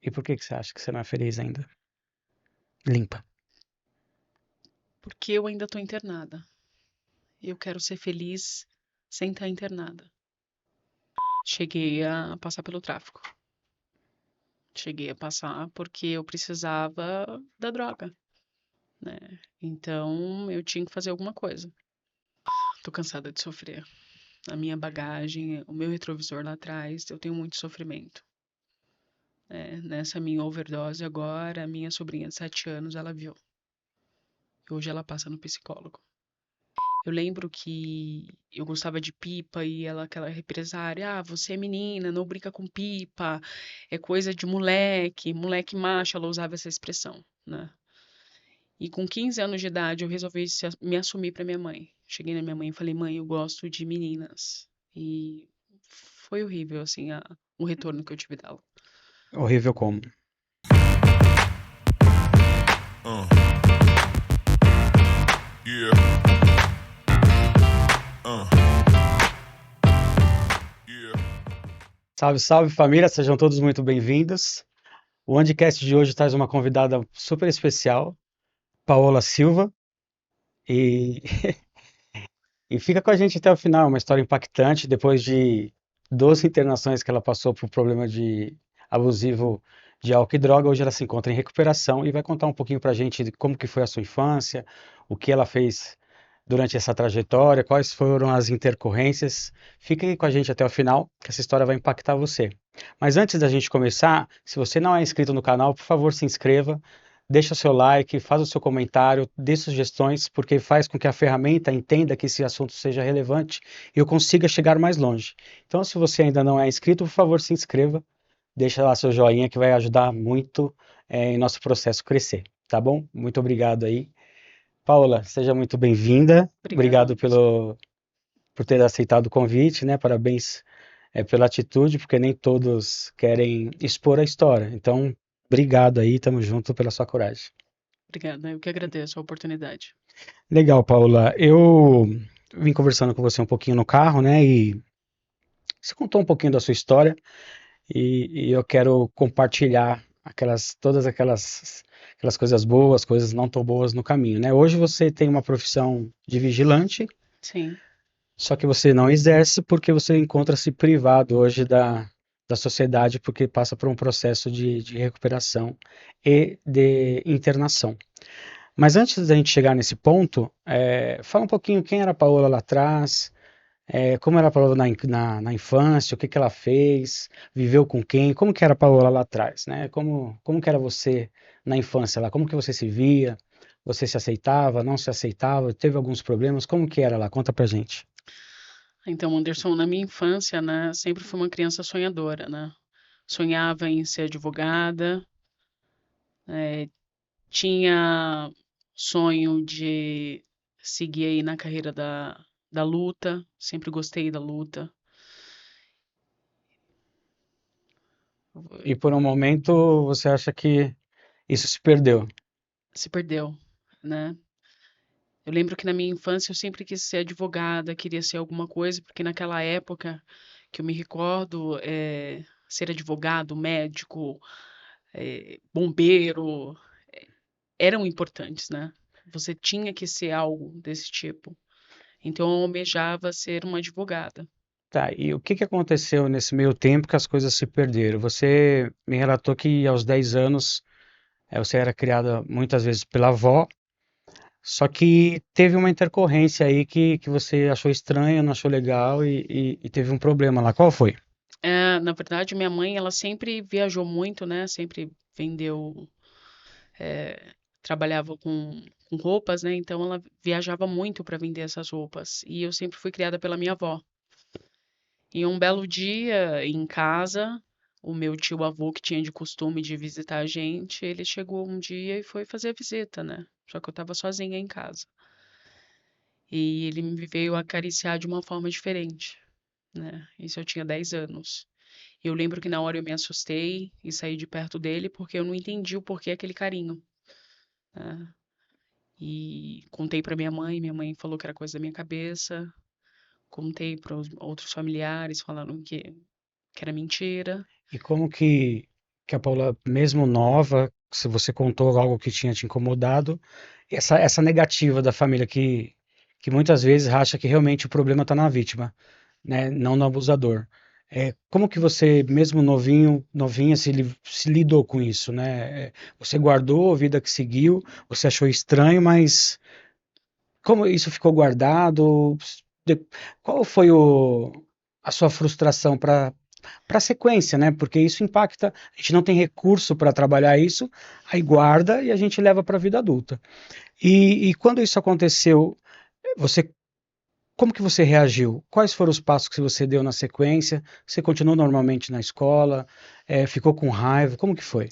E por que que você acha que você não é feliz ainda? Limpa. Porque eu ainda tô internada. Eu quero ser feliz sem estar internada. Cheguei a passar pelo tráfico. Cheguei a passar porque eu precisava da droga, né? Então eu tinha que fazer alguma coisa. Tô cansada de sofrer. A minha bagagem, o meu retrovisor lá atrás, eu tenho muito sofrimento. Nessa minha overdose agora, a minha sobrinha de 7 anos, ela viu. Hoje ela passa no psicólogo. Eu lembro que eu gostava de pipa e ela, aquela represária, você é menina, não brinca com pipa, é coisa de moleque, moleque macho, ela usava essa expressão, né? E com 15 anos de idade eu resolvi me assumir para minha mãe. Cheguei na minha mãe e falei, mãe, eu gosto de meninas. E foi horrível, assim, o retorno que eu tive dela. Horrível como? Uh, yeah, uh, yeah. Salve, salve família, sejam todos muito bem-vindos. O Andcast de hoje traz uma convidada super especial, Paola Silva, e, e fica com a gente até o final, uma história impactante, depois de 12 internações que ela passou por problema de abusivo de álcool e droga, hoje ela se encontra em recuperação e vai contar um pouquinho pra gente de como que foi a sua infância, o que ela fez durante essa trajetória, quais foram as intercorrências. Fique aí com a gente até o final, que essa história vai impactar você. Mas antes da gente começar, se você não é inscrito no canal, por favor, se inscreva, deixa o seu like, faz o seu comentário, dê sugestões, porque faz com que a ferramenta entenda que esse assunto seja relevante e eu consiga chegar mais longe. Então, se você ainda não é inscrito, por favor, se inscreva, deixa lá seu joinha que vai ajudar muito em nosso processo crescer, tá bom? Muito obrigado aí. Paula, seja muito bem-vinda. Obrigada, Obrigado Lucas. por ter aceitado o convite, né? Parabéns, pela atitude, porque nem todos querem expor a história. Então, obrigado aí, tamo junto pela sua coragem. Obrigada, eu que agradeço a oportunidade. Legal, Paula. Eu vim conversando com você um pouquinho no carro, né? E você contou um pouquinho da sua história e eu quero compartilhar todas aquelas coisas boas, coisas não tão boas no caminho, né? Hoje você tem uma profissão de vigilante. Sim, Só que você não exerce porque você encontra-se privado hoje da sociedade, porque passa por um processo de recuperação e de internação. Mas antes da gente chegar nesse ponto, fala um pouquinho quem era a Paola lá atrás, como era a Paola na infância, o que que ela fez, viveu com quem, como que era a Paola lá atrás, né? Como que era você na infância lá, como que você se via, você se aceitava, não se aceitava, teve alguns problemas, como que era lá? Conta pra gente. então, Anderson, na minha infância, né, sempre fui uma criança sonhadora, né? Sonhava em ser advogada, tinha sonho de seguir aí na carreira da luta, sempre gostei da luta. E por um momento você acha que isso se perdeu. Se perdeu, né? Eu lembro que na minha infância eu sempre quis ser advogada, queria ser alguma coisa, porque naquela época que eu me recordo, ser advogado, médico, bombeiro, eram importantes, né? Você tinha que ser algo desse tipo. Então eu almejava ser uma advogada. Tá, e o que que aconteceu nesse meio tempo que as coisas se perderam? Você me relatou que aos 10 anos você era criada muitas vezes pela avó, só que teve uma intercorrência aí que você achou estranha, não achou legal e teve um problema lá. Qual foi? Na verdade, minha mãe, ela sempre viajou muito, né? Sempre vendeu, trabalhava com roupas, né? Então ela viajava muito para vender essas roupas. E eu sempre fui criada pela minha avó. E um belo dia, em casa, o meu tio-avô, que tinha de costume de visitar a gente, ele chegou um dia e foi fazer a visita, né? Só que eu estava sozinha em casa. E ele me veio acariciar de uma forma diferente, né? Isso eu tinha 10 anos. Eu lembro que na hora eu me assustei e saí de perto dele porque eu não entendi o porquê aquele carinho, né? E contei para minha mãe falou que era coisa da minha cabeça. Contei para os outros familiares, falaram que era mentira. E como que que a Paula, mesmo nova, se você contou algo que tinha te incomodado, essa negativa da família que muitas vezes acha que realmente o problema está na vítima, né, não no abusador. Como que você, mesmo novinho, novinha, se lidou com isso, né? Você guardou a vida que seguiu, você achou estranho, mas como isso ficou guardado? De- Qual foi a sua frustração para a sequência, né? Porque isso impacta, a gente não tem recurso para trabalhar isso, aí guarda e a gente leva para a vida adulta. E quando isso aconteceu, você, como que você reagiu? Quais foram os passos que você deu na sequência? Você continuou normalmente na escola? Ficou com raiva? Como que foi?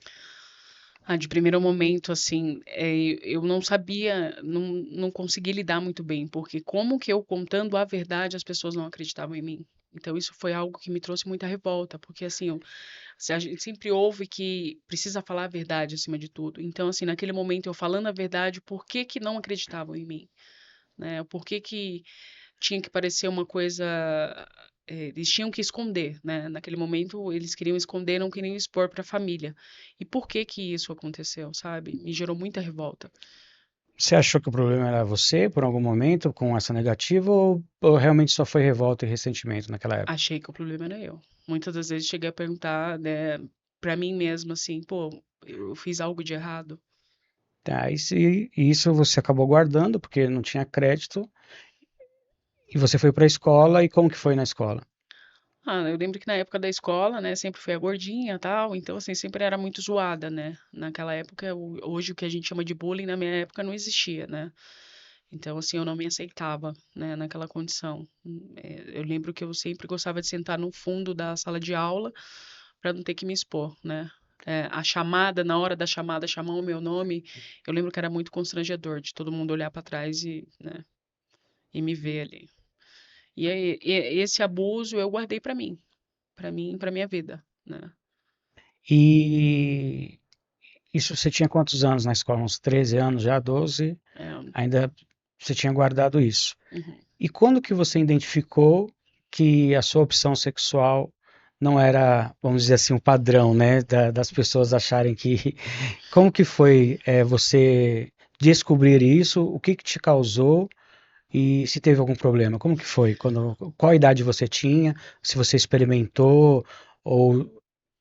Ah, de primeiro momento, assim, eu não sabia, não consegui lidar muito bem, porque como que eu contando a verdade as pessoas não acreditavam em mim? Então isso foi algo que me trouxe muita revolta, porque assim, se a gente sempre ouve que precisa falar a verdade acima de tudo. Então, assim, naquele momento eu falando a verdade, por que que não acreditavam em mim, né? Por que que tinha que parecer uma coisa, eles tinham que esconder, né? Naquele momento eles queriam esconder, não queriam expor para a família. E por que que isso aconteceu, sabe? Me gerou muita revolta. Você achou que o problema era você, por algum momento, com essa negativa, ou realmente só foi revolta e ressentimento naquela época? Achei que o problema era eu. Muitas das vezes cheguei a perguntar, né, para mim mesma assim, pô, eu fiz algo de errado. Tá, isso você acabou guardando, porque não tinha crédito, e você foi para a escola, e como que foi na escola? Ah, eu lembro que na época da escola, né, sempre fui a gordinha, tal, então assim, sempre era muito zoada, né? Naquela época, hoje o que a gente chama de bullying, na minha época não existia, né? Então, assim, eu não me aceitava, né, naquela condição. Eu lembro que eu sempre gostava de sentar no fundo da sala de aula para não ter que me expor, né? A chamada, na hora da chamada, chamar o meu nome, eu lembro que era muito constrangedor de todo mundo olhar para trás e, né, e me ver ali. E aí, esse abuso eu guardei para mim, para minha vida, né? E isso você tinha quantos anos na escola? Uns 13 anos já, 12? É, Ainda você tinha guardado isso. uhum. E quando que você identificou que a sua opção sexual não era, vamos dizer assim, um padrão, né, das pessoas acharem que... Como que foi, você descobrir isso? O que que te causou? E se teve algum problema? Como que foi? Qual idade você tinha? Se você experimentou ou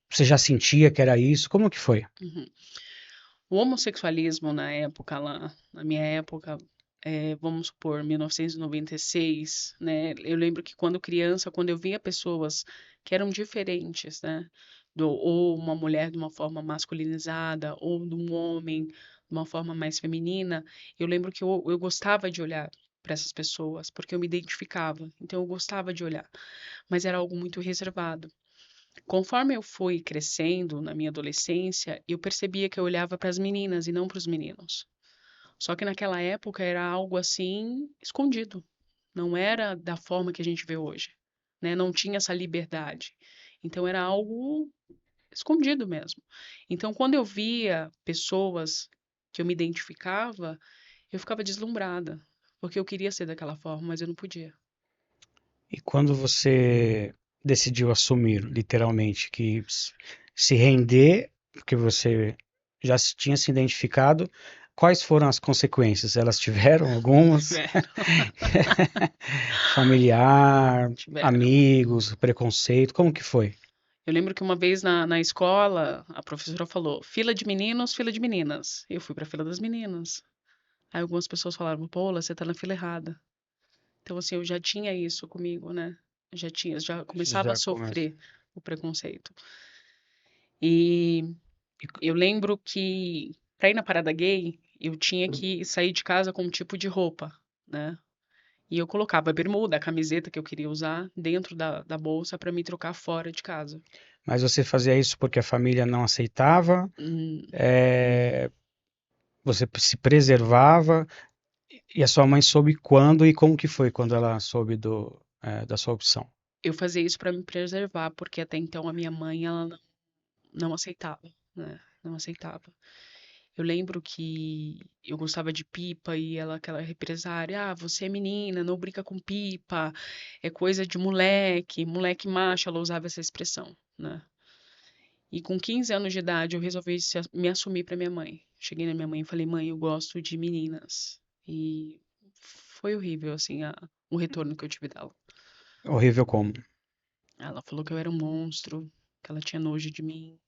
você já sentia que era isso? Como que foi? Uhum. O homossexualismo na época lá, na minha época, vamos supor, 1996, né? Eu lembro que quando criança, quando eu via pessoas que eram diferentes, né? Ou uma mulher de uma forma masculinizada, ou de um homem de uma forma mais feminina, eu lembro que eu gostava de olhar para essas pessoas, porque eu me identificava. Então eu gostava de olhar, mas era algo muito reservado. Conforme eu fui crescendo na minha adolescência, eu percebia que eu olhava para as meninas e não para os meninos. Só que naquela época era algo assim escondido. Não era da forma que a gente vê hoje, né? Não tinha essa liberdade. Então era algo escondido mesmo. Então quando eu via pessoas que eu me identificava, eu ficava deslumbrada, porque eu queria ser daquela forma, mas eu não podia. E quando você decidiu assumir, literalmente, que se render, porque você já tinha se identificado, quais foram as consequências? Elas tiveram algumas? Tiveram, Familiar, tiveram. amigos, preconceito, como que foi? Eu lembro que uma vez na escola, a professora falou: fila de meninos, fila de meninas. Eu fui para a fila das meninas. Aí algumas pessoas falaram: Paula, você tá na fila errada. Então, assim, eu já tinha isso comigo, né? Já começava a Já começa. sofrer o preconceito. E eu lembro que para ir na parada gay, eu tinha que sair de casa com um tipo de roupa, né? E eu colocava a bermuda, a camiseta que eu queria usar dentro da bolsa para me trocar fora de casa. Mas você fazia isso porque a família não aceitava? Hum, É, você se preservava? E a sua mãe soube quando e como que foi quando ela soube da sua opção? Eu fazia isso para me preservar, porque até então a minha mãe, ela não aceitava, né? Não aceitava. Eu lembro que eu gostava de pipa e ela, aquela represária, ah, você é menina, não brinca com pipa, é coisa de moleque, moleque macho, ela usava essa expressão, né? E com 15 anos de idade, eu resolvi me assumir para minha mãe. Cheguei na minha mãe e falei, mãe, eu gosto de meninas. E foi horrível, assim, o retorno que eu tive dela. Horrível como? Ela falou que eu era um monstro, que ela tinha nojo de mim.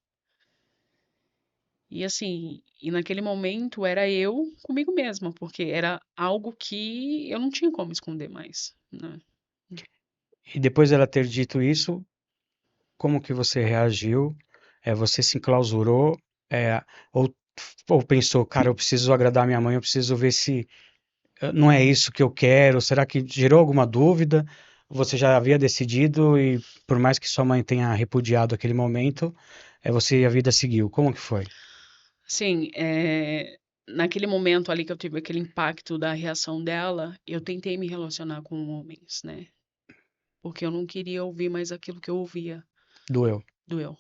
E assim, e naquele momento era eu comigo mesma, porque era algo que eu não tinha como esconder mais, né? E depois dela ter dito isso, como que você reagiu? Você se enclausurou? É, ou, ou pensou, cara, eu preciso agradar minha mãe, eu preciso ver se não é isso que eu quero? Será que gerou alguma dúvida? Você já havia decidido e por mais que sua mãe tenha repudiado aquele momento, você a vida seguiu. Como que foi? Assim, naquele momento ali que eu tive aquele impacto da reação dela, eu tentei me relacionar com homens, né? Porque eu não queria ouvir mais aquilo que eu ouvia Doeu. do eu.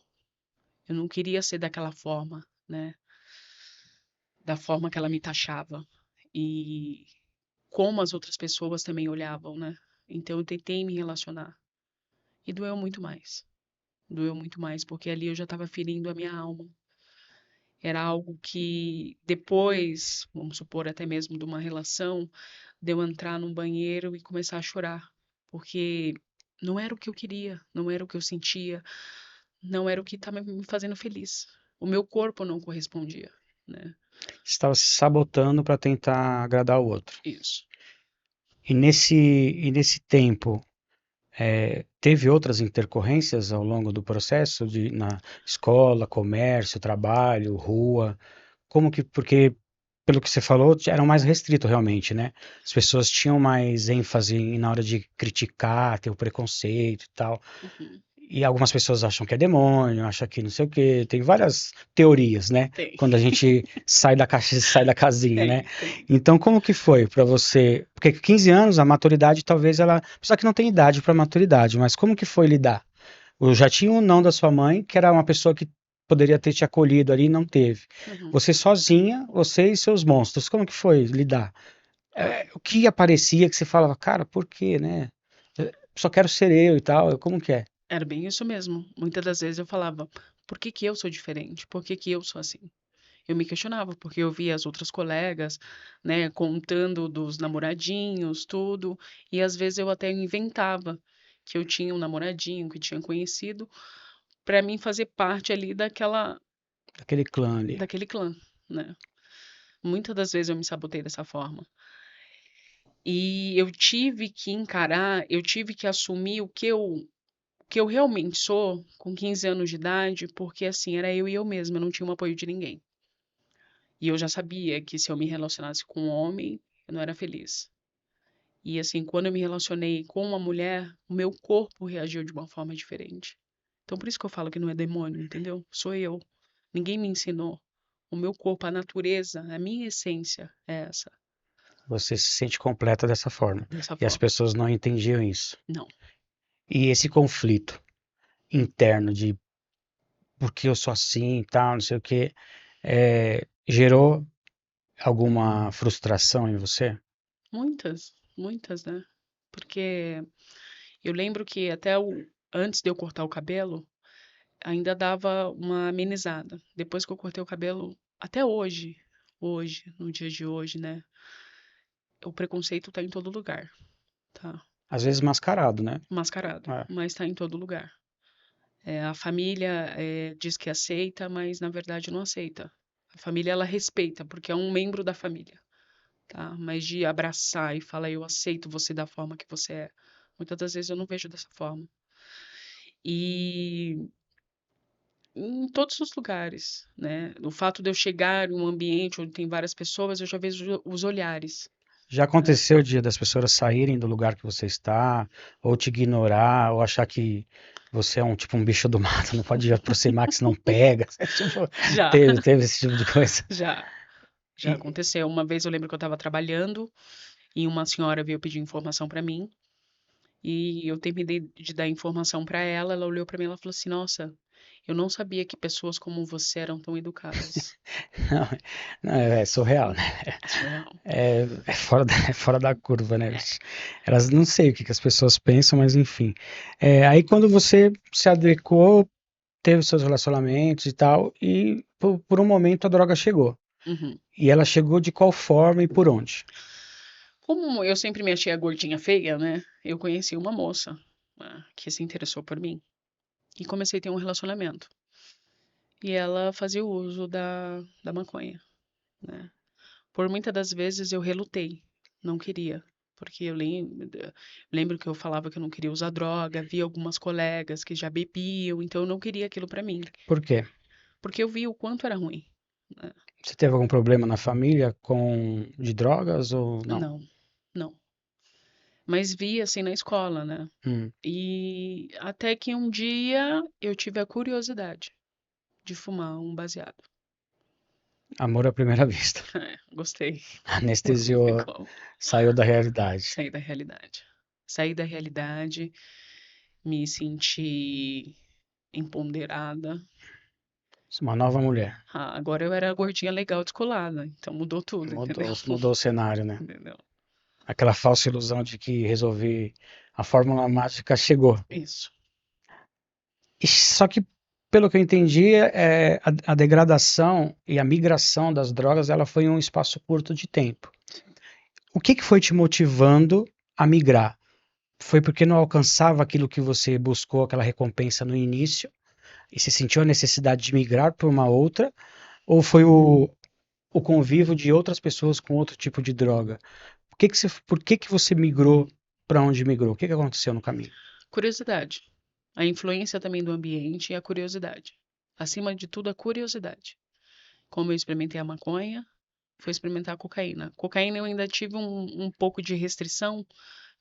Eu não queria ser daquela forma, né? Da forma que ela me taxava. E como as outras pessoas também olhavam, né? Então eu tentei me relacionar. E doeu muito mais. Doeu muito mais, porque ali eu já estava ferindo a minha alma. Era algo que depois, vamos supor, até mesmo de uma relação, de eu entrar num banheiro e começar a chorar. Porque não era o que eu queria, não era o que eu sentia, não era o que estava me fazendo feliz. O meu corpo não correspondia, né? Estava se sabotando para tentar agradar o outro. Isso. E nesse tempo, teve outras intercorrências ao longo do processo na escola, comércio, trabalho, rua? Como que, porque pelo que você falou, eram mais restrito realmente, né? As pessoas tinham mais ênfase na hora de criticar, ter o preconceito e tal. Uhum. E algumas pessoas acham que é demônio, acham que não sei o quê. Tem várias teorias, né? Tem, Quando a gente sai da caixa, sai da casinha, né? tem. Então, como que foi para você? Porque 15 anos, a maturidade talvez ela, apesar que não tem idade para maturidade, mas como que foi lidar? Eu já tinha um não da sua mãe, que era uma pessoa que poderia ter te acolhido ali e não teve. Uhum. Você sozinha, você e seus monstros, como que foi lidar? O que aparecia que você falava, cara, por quê, né? Eu só quero ser eu e tal, como que é? Era bem isso mesmo. Muitas das vezes eu falava, por que que eu sou diferente? Por que que eu sou assim? Eu me questionava, porque eu via as outras colegas, né, contando dos namoradinhos, tudo, e às vezes eu até inventava que eu tinha um namoradinho, que tinha conhecido, para mim fazer parte ali Aquele clã ali. daquele clã, né? Muitas das vezes eu me sabotei dessa forma. E eu tive que encarar, eu tive que assumir o que eu realmente sou com 15 anos de idade, porque assim, era eu e eu mesma, eu não tinha um apoio de ninguém. E eu já sabia que se eu me relacionasse com um homem, eu não era feliz. E assim, quando eu me relacionei com uma mulher, o meu corpo reagiu de uma forma diferente. Então, por isso que eu falo que não é demônio, entendeu? Sou eu. Ninguém me ensinou. O meu corpo, a natureza, a minha essência é essa, Você se sente completa dessa forma. dessa E as forma. pessoas não entendiam isso. Não. E esse conflito interno de por que eu sou assim e tal, não sei o quê, gerou alguma frustração em você? Muitas, muitas, né? Porque eu lembro que antes de eu cortar o cabelo, ainda dava uma amenizada. Depois que eu cortei o cabelo, até hoje, no dia de hoje, né? O preconceito tá em todo lugar, tá? Às vezes mascarado, né? Mascarado, É. mas tá em todo lugar. A família diz que aceita, mas na verdade não aceita. A família ela respeita, porque é um membro da família, tá? Mas de abraçar e falar eu aceito você da forma que você é, muitas das vezes eu não vejo dessa forma. E em todos os lugares, né? O fato de eu chegar em um ambiente onde tem várias pessoas, eu já vejo os olhares, Já né? aconteceu o dia das pessoas saírem do lugar que você está, ou te ignorar, ou achar que você é um tipo um bicho do mato, não pode aproximar que senão pega. Tipo, Já, teve esse tipo de coisa. já, já E aconteceu. Uma vez eu lembro que eu estava trabalhando e uma senhora veio pedir informação para mim e eu terminei de dar informação para ela. Ela olhou para mim e ela falou assim: Nossa, eu não sabia que pessoas como você eram tão educadas. não, não, é surreal, né? Surreal. É fora da curva, né? Elas não sei o que as pessoas pensam, mas enfim. Aí quando você se adequou, teve seus relacionamentos e tal, e por um momento a droga chegou. Uhum. E ela chegou de qual forma e por onde? Como eu sempre me achei a gordinha feia, né? Eu conheci uma moça, que se interessou por mim e comecei a ter um relacionamento. E ela fazia o uso da maconha, né? Por muitas das vezes eu relutei, não queria, porque lembro que eu falava que eu não queria usar droga, vi algumas colegas que já bebiam, então eu não queria aquilo pra mim, Por quê? porque eu vi o quanto era ruim, né? Você teve algum problema na família de drogas ou não? Não, não. Mas vi assim na escola, né? Hum, E até que um dia eu tive a curiosidade de fumar um baseado. amor à primeira vista. Gostei. Não tem Anestesiou, como. saiu da realidade. Saí da realidade. Saí da realidade, me senti empoderada. Uma nova mulher. Agora eu era a gordinha legal descolada, então mudou tudo, entendeu? Mudou o cenário, né? Entendeu? Aquela falsa ilusão de que resolvi, a fórmula mágica chegou. Isso. Só que, pelo que eu entendi, a degradação e a migração das drogas, ela foi em um espaço curto de tempo. O que foi te motivando a migrar? Foi porque não alcançava aquilo que você buscou, aquela recompensa no início, e se sentiu a necessidade de migrar para uma outra? Ou foi o convívio de outras pessoas com outro tipo de droga? Por que você migrou para onde migrou? O que aconteceu no caminho? Curiosidade. A influência também do ambiente e a curiosidade. Acima de tudo, a curiosidade. Como eu experimentei a maconha, foi experimentar a cocaína. Cocaína eu ainda tive um pouco de restrição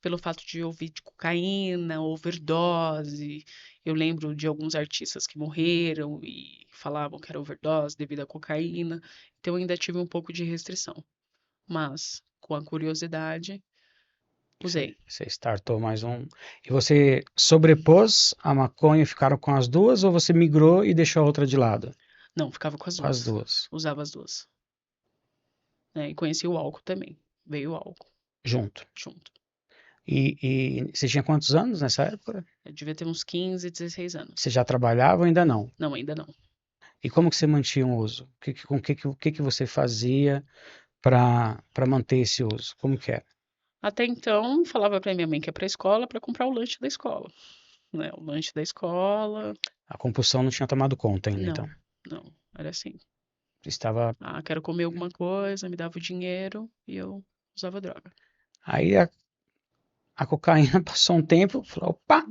pelo fato de ouvir de cocaína, overdose. Eu lembro de alguns artistas que morreram e falavam que era overdose devido à cocaína. Então eu ainda tive um pouco de restrição. Mas, com a curiosidade, usei. Você startou mais um. E você sobrepôs a maconha e ficaram com as duas, ou você migrou e deixou a outra de lado? Não, ficava com as Com as duas. duas, Usava as duas. Né? E conheci o álcool também. Veio o álcool junto. junto. E você tinha quantos anos nessa época? Eu devia ter uns 15, 16 Você anos. já trabalhava ou ainda não? Não, ainda não. E como que você mantinha o uso? O que que você fazia para manter esse uso? Como que era? Até então, falava pra minha mãe que ia pra escola para comprar o lanche da escola, né? O lanche da escola. A compulsão não tinha tomado conta ainda, então. Não, não, era assim. Estava. Quero comer alguma coisa, me dava o dinheiro e eu usava droga. Aí a cocaína passou um tempo, falou, opa,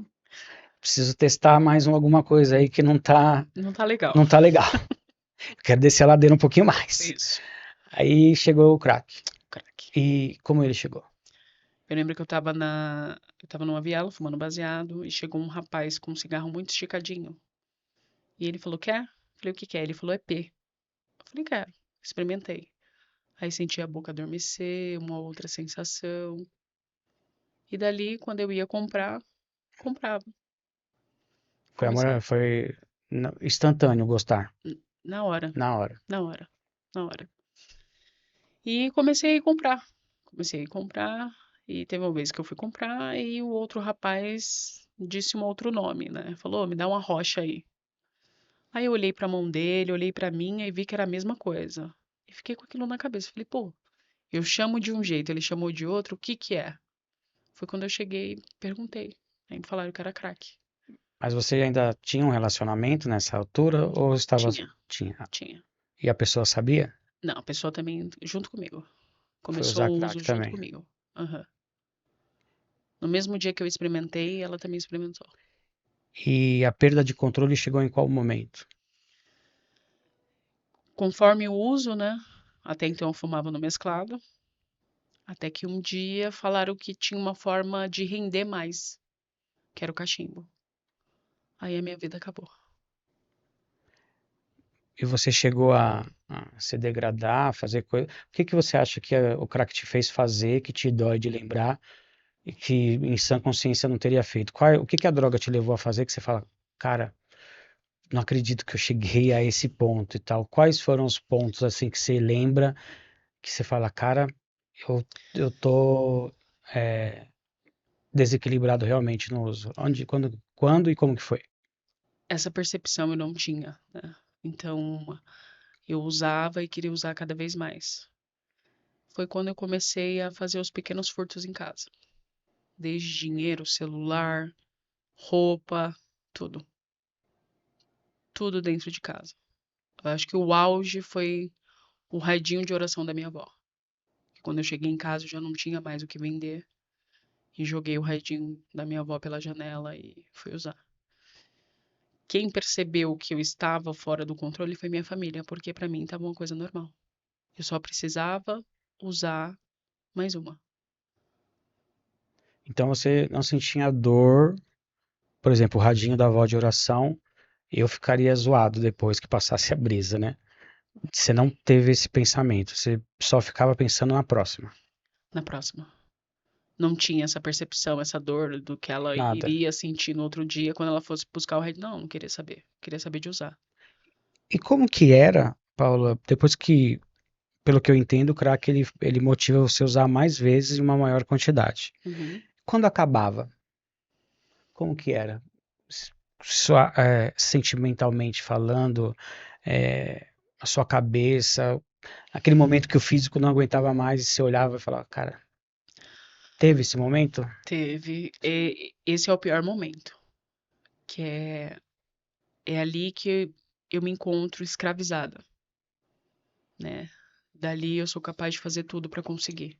preciso testar mais alguma coisa aí que Não tá legal. não tá legal. Quero descer a ladeira um pouquinho mais. Isso, Aí chegou o crack. crack. E como ele chegou? Eu lembro que eu tava numa viela fumando baseado e chegou um rapaz com um cigarro muito esticadinho. E ele falou, quer? Falei, o que que é? Ele falou, é P. Eu falei, quero. Experimentei. Aí senti a boca adormecer, uma outra sensação. E dali, quando eu ia comprar, comprava. Foi amor, Comecei foi instantâneo gostar, na hora, na hora. na hora, na hora. E comecei a comprar. Comecei a comprar. E teve uma vez que eu fui comprar e o outro rapaz disse um outro nome, né? Falou, me dá uma rocha aí. Aí eu olhei pra mão dele, olhei pra minha e vi que era a mesma coisa. E fiquei com aquilo na cabeça. Falei, pô, eu chamo de um jeito, ele chamou de outro, o que que é? Foi quando eu cheguei e perguntei. Aí me falaram que era crack. Mas você ainda tinha um relacionamento nessa altura ou estava. Tinha, Tinha. tinha. E a pessoa sabia? Não, a pessoa também junto comigo. Foi Começou usar o crack uso junto também. comigo. Aham. No mesmo dia que eu experimentei, ela também experimentou. E a perda de controle chegou em qual momento? Conforme o uso, né? Até então eu fumava no mesclado. Até que um dia falaram que tinha uma forma de render mais, que era o cachimbo. Aí a minha vida acabou. E você chegou a se degradar, fazer coisa. O que que você acha que o crack te fez fazer, que te dói de lembrar e que em sã consciência não teria feito? O que que a droga te levou a fazer que você fala, cara, não acredito que eu cheguei a esse ponto e tal. Quais foram os pontos assim que você lembra que você fala, cara, eu tô desequilibrado realmente no uso? Onde, quando e como que foi? essa percepção eu não tinha, né? Então, eu usava e queria usar cada vez mais. Foi quando eu comecei a fazer os pequenos furtos em casa. Desde dinheiro, celular, roupa, tudo. Tudo dentro de casa. Eu acho que o auge foi o radinho de oração da minha avó. Quando eu cheguei em casa, eu já não tinha mais o que vender. E joguei o radinho da minha avó pela janela e fui usar. Quem percebeu que eu estava fora do controle foi minha família, porque pra mim estava uma coisa normal. Eu só precisava usar mais uma. Então você não sentia dor, por exemplo, o radinho da avó de oração, eu ficaria zoado depois que passasse a brisa, né? Você não teve esse pensamento, você só ficava pensando na próxima. Na próxima. Não tinha essa percepção, essa dor do que ela Nada. iria sentir no outro dia quando ela fosse buscar o radinho. Não, não queria saber. Queria saber de usar. E como que era, Paula, depois que, pelo que eu entendo, o crack ele motiva você a usar mais vezes em uma maior quantidade. Uhum. Quando acabava, como que era? Sentimentalmente falando, é, a sua cabeça, aquele momento que o físico não aguentava mais e você olhava e falava, cara, teve esse momento? Teve. Esse é o pior momento, que é ali que eu me encontro escravizada, né? Dali eu sou capaz de fazer tudo para conseguir.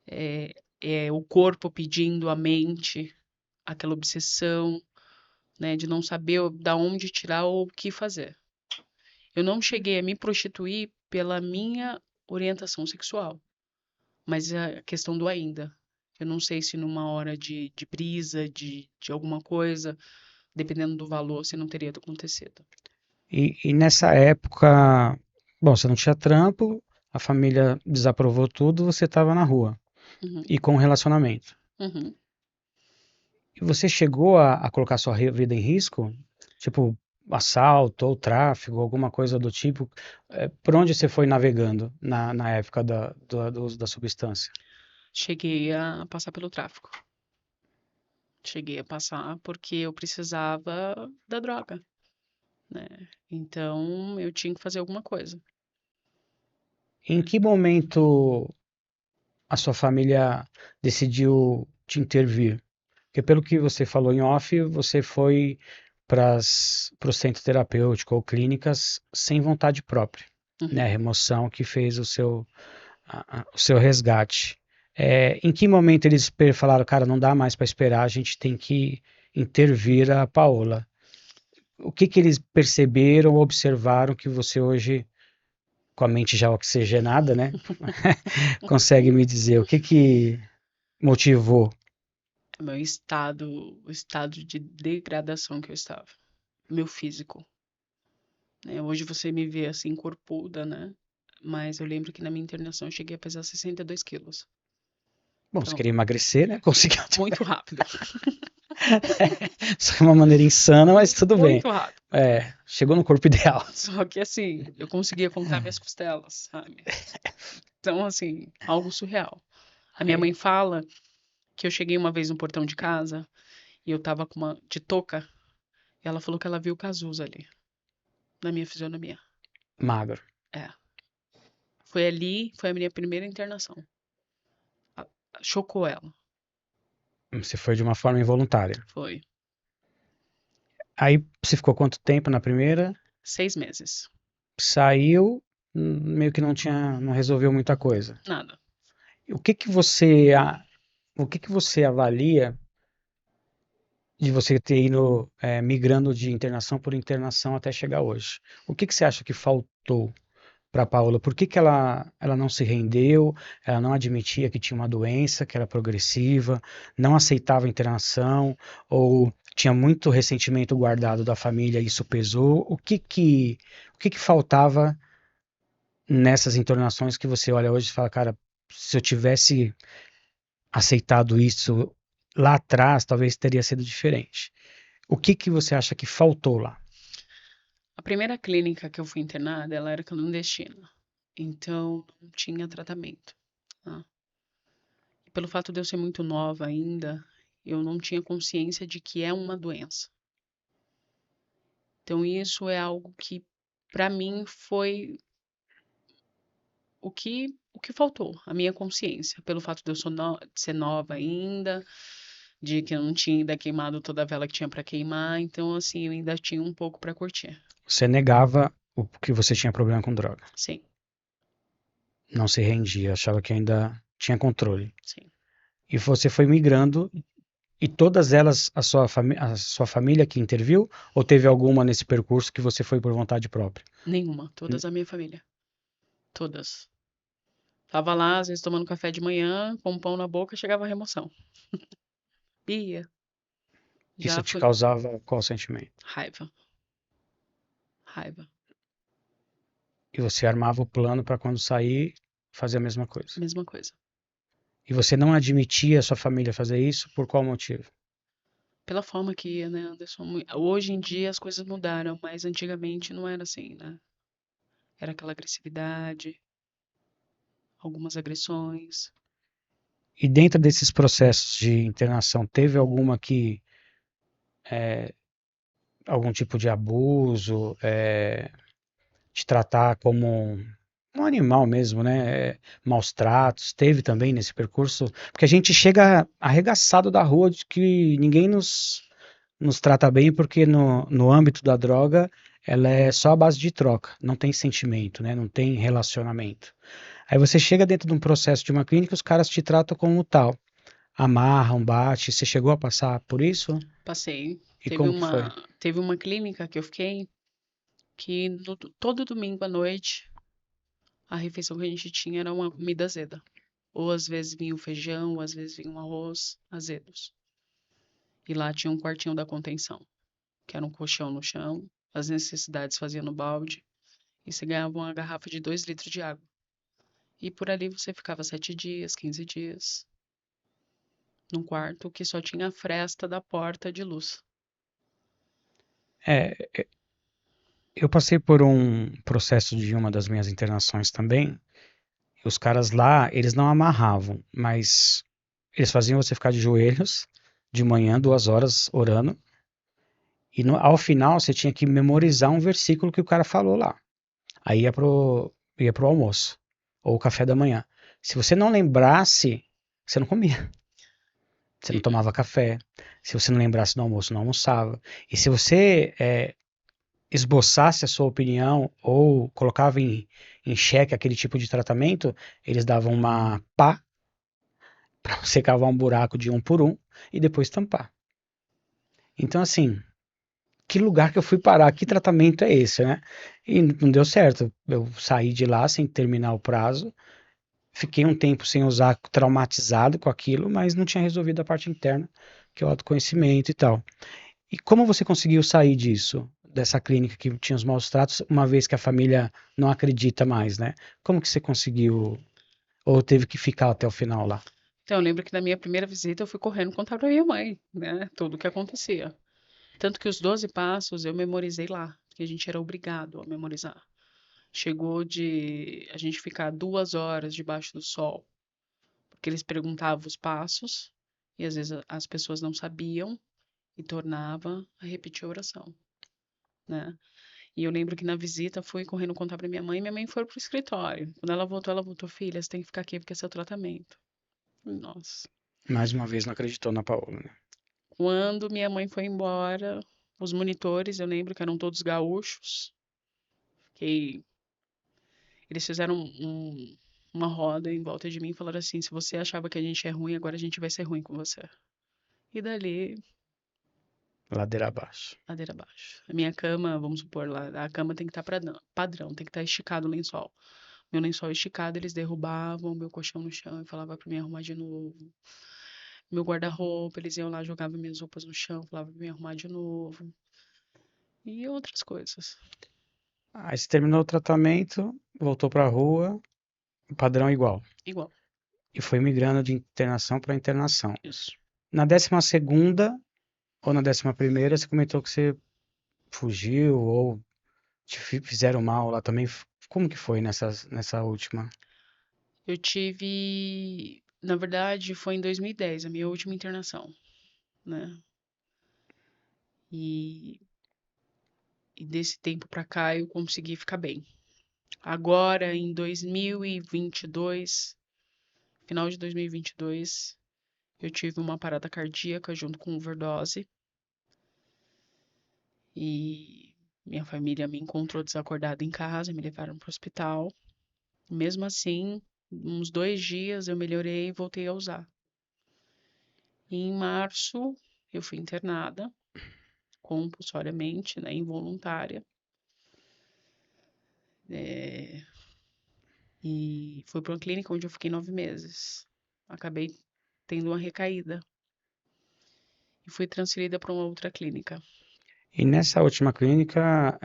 É o corpo pedindo a mente, aquela obsessão, né, de não saber da onde tirar ou o que fazer. Eu não cheguei a me prostituir pela minha orientação sexual, mas a questão do ainda. Eu não sei se numa hora de brisa, de alguma coisa, dependendo do valor, se não teria acontecido. E nessa época, bom, você não tinha trampo, a família desaprovou tudo, você estava na rua Uhum, e com um relacionamento. uhum. E você chegou a colocar sua vida em risco? Tipo, assalto ou tráfico, alguma coisa do tipo? Por onde você foi navegando na época do uso da substância? Cheguei a passar pelo tráfico. Cheguei a passar porque eu precisava da droga, né? Então eu tinha que fazer alguma coisa. Em que momento a sua família decidiu te intervir? Porque pelo que você falou em off, você foi para o centro terapêutico ou clínicas sem vontade própria, né? A Uhum. remoção que fez o seu resgate. Em que momento eles falaram, cara, não dá mais para esperar, a gente tem que intervir a Paola? O que que eles perceberam, observaram que você hoje, com a mente já oxigenada, né, consegue me dizer o que que motivou? Meu estado, o estado de degradação que eu estava, meu físico, né? Hoje você me vê assim corpuda, né? Mas eu lembro que na minha internação eu cheguei a pesar 62 quilos. Bom, você Então, queria emagrecer, né? Conseguiu. muito rápido, Isso é uma maneira insana, mas tudo bem. muito rápido. Chegou no corpo ideal. Só que assim, eu conseguia contar minhas costelas, sabe? Então, assim, algo surreal. A minha É, mãe fala que eu cheguei uma vez no portão de casa e eu tava com uma de touca, e ela falou que ela viu o Cazuza ali, na minha fisionomia. magro. É. Foi ali, foi a minha primeira internação. Chocou ela. Você foi de uma forma involuntária. Foi Aí você ficou quanto tempo na primeira? 6 meses. Saiu, meio que não resolveu muita coisa. Nada. O que que você avalia de você ter ido migrando de internação por internação até chegar hoje? O que que você acha que faltou para a Paola? Por que que ela não se rendeu? Ela não admitia que tinha uma doença, que era progressiva, não aceitava a internação, ou tinha muito ressentimento guardado da família e isso pesou? O que que faltava nessas internações que você olha hoje e fala, cara, se eu tivesse aceitado isso lá atrás, talvez teria sido diferente. O que que você acha que faltou lá? A primeira clínica que eu fui internada, ela era clandestina. Então, não tinha tratamento. Tá? E pelo fato de eu ser muito nova ainda, eu não tinha consciência de que é uma doença. Então, isso é algo que, para mim, foi o que faltou, a minha consciência, pelo fato de eu de ser nova ainda, de que eu não tinha ainda queimado toda a vela que tinha para queimar, então, assim, eu ainda tinha um pouco para curtir. Você negava o que você tinha problema com droga. Sim, Não se rendia, achava que ainda tinha controle. sim. E você foi migrando, e todas elas, a sua família que interviu? Ou teve alguma nesse percurso que você foi por vontade própria? Nenhuma, todas a minha família. Todas. Tava lá, às vezes, tomando café de manhã, com um pão na boca, chegava a remoção. Ia. Isso Já te fui. causava qual sentimento? Raiva. Raiva. E você armava o plano para quando sair, fazer a mesma coisa. Mesma coisa. E você não admitia a sua família fazer isso, por qual motivo? Pela forma que ia, né, Anderson? Hoje em dia as coisas mudaram, mas antigamente não era assim, né? Era aquela agressividade, algumas agressões. E dentro desses processos de internação, teve alguma que, algum tipo de abuso, te tratar como um animal mesmo, né? Maus tratos, teve também nesse percurso, porque a gente chega arregaçado da rua de que ninguém nos trata bem, porque no âmbito da droga ela é só a base de troca, não tem sentimento, né? Não tem relacionamento. Aí você chega dentro de um processo de uma clínica, os caras te tratam como tal, amarram, bate. Você chegou a passar por isso? Passei. E como que foi? Teve uma clínica que eu fiquei que todo domingo à noite a refeição que a gente tinha era uma comida azeda. Ou às vezes vinha o feijão, ou às vezes vinha um arroz azedos. E lá tinha um quartinho da contenção, que era um colchão no chão, as necessidades fazia no balde, e você ganhava uma garrafa de 2 litros de água. E por ali você ficava 7 dias, 15 dias, num quarto que só tinha a fresta da porta de luz. É, eu passei por um processo de uma das minhas internações também. E os caras lá, eles não amarravam, mas eles faziam você ficar de joelhos de manhã, 2 horas orando. E ao final você tinha que memorizar um versículo que o cara falou lá. Aí ia pro almoço, ou café da manhã. Se você não lembrasse, você não comia. Você não E- tomava café. Se você não lembrasse do almoço, não almoçava. E se você esboçasse a sua opinião ou colocava em xeque aquele tipo de tratamento, eles davam uma pá para você cavar um buraco de um por um e depois tampar. Então, assim, que lugar que eu fui parar? Que tratamento é esse, né? E não deu certo. Eu saí de lá sem terminar o prazo. Fiquei um tempo sem usar, traumatizado com aquilo, mas não tinha resolvido a parte interna, que é o autoconhecimento e tal. E como você conseguiu sair disso, dessa clínica que tinha os maus tratos, uma vez que a família não acredita mais, né? Como que você conseguiu, ou teve que ficar até o final lá? Então, eu lembro que na minha primeira visita eu fui correndo contar pra minha mãe, né? Tudo o que acontecia. Tanto que os 12 passos eu memorizei lá, porque a gente era obrigado a memorizar. Chegou de a gente ficar 2 horas debaixo do sol, porque eles perguntavam os passos e às vezes as pessoas não sabiam e tornava a repetir a oração, né? E eu lembro que na visita fui correndo contar pra minha mãe foi pro escritório. Quando ela voltou, filha, você tem que ficar aqui porque é seu tratamento. Nossa. Mais uma vez não acreditou na Paola, né? Quando minha mãe foi embora, os monitores, eu lembro que eram todos gaúchos, que eles fizeram uma roda em volta de mim e falaram assim: se você achava que a gente é ruim, agora a gente vai ser ruim com você. E dali, Ladeira abaixo. ladeira abaixo. A minha cama, vamos supor lá, a cama tem que estar padrão, tem que estar esticado o lençol. Meu lençol esticado, eles derrubavam meu colchão no chão e falavam pra mim arrumar de novo. Meu guarda-roupa, eles iam lá, jogavam minhas roupas no chão, falavam pra mim arrumar de novo. E outras coisas. Aí você terminou o tratamento, voltou pra rua, padrão igual. Igual, E foi migrando de internação para internação. isso. Na 12ª ou na 11ª, você comentou que você fugiu ou te fizeram mal lá também. Como que foi nessa última? Eu tive, na verdade, foi em 2010, a minha última internação, né? E E desse tempo pra cá eu consegui ficar bem. Agora, em 2022, final de 2022, eu tive uma parada cardíaca junto com overdose e minha família me encontrou desacordada em casa, me levaram para o hospital. Mesmo assim, uns 2 dias eu melhorei e voltei a usar. E em março, eu fui internada compulsoriamente, né, involuntária, e fui para uma clínica onde eu fiquei 9 meses. Acabei tendo uma recaída e fui transferida para uma outra clínica. E nessa última clínica,